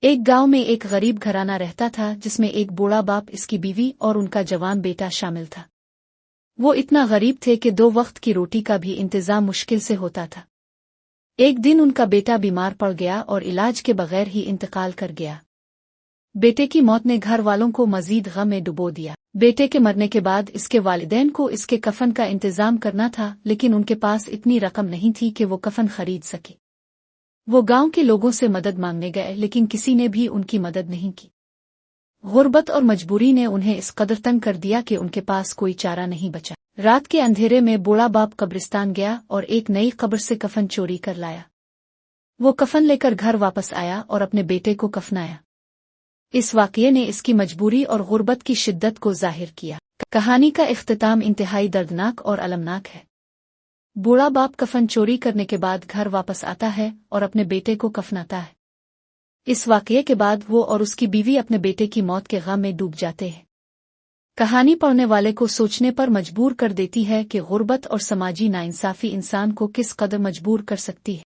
ایک گاؤں میں ایک غریب گھرانہ رہتا تھا جس میں ایک بوڑھا باپ، اس کی بیوی اور ان کا جوان بیٹا شامل تھا۔ وہ اتنا غریب تھے کہ 2 وقت کی روٹی کا بھی انتظام مشکل سے ہوتا تھا۔ ایک دن ان کا بیٹا بیمار پڑ گیا اور علاج کے بغیر ہی انتقال کر گیا۔ بیٹے کی موت نے گھر والوں کو مزید غم میں ڈبو دیا۔ بیٹے کے مرنے کے بعد اس کے والدین کو اس کے کفن کا انتظام کرنا تھا، لیکن ان کے پاس اتنی رقم نہیں تھی کہ وہ کفن خرید سکے۔ وہ گاؤں کے لوگوں سے مدد مانگنے گئے، لیکن کسی نے بھی ان کی مدد نہیں کی۔ غربت اور مجبوری نے انہیں اس قدر تنگ کر دیا کہ ان کے پاس کوئی چارہ نہیں بچا۔ رات کے اندھیرے میں بوڑھا باپ قبرستان گیا اور ایک نئی قبر سے کفن چوری کر لایا۔ وہ کفن لے کر گھر واپس آیا اور اپنے بیٹے کو کفنایا۔ اس واقعے نے اس کی مجبوری اور غربت کی شدت کو ظاہر کیا۔ کہانی کا اختتام انتہائی دردناک اور المناک ہے۔ بوڑھا باپ کفن چوری کرنے کے بعد گھر واپس آتا ہے اور اپنے بیٹے کو کفناتا ہے۔ اس واقعے کے بعد وہ اور اس کی بیوی اپنے بیٹے کی موت کے غم میں ڈوب جاتے ہیں۔ کہانی پڑھنے والے کو سوچنے پر مجبور کر دیتی ہے کہ غربت اور سماجی ناانصافی انسان کو کس قدر مجبور کر سکتی ہے۔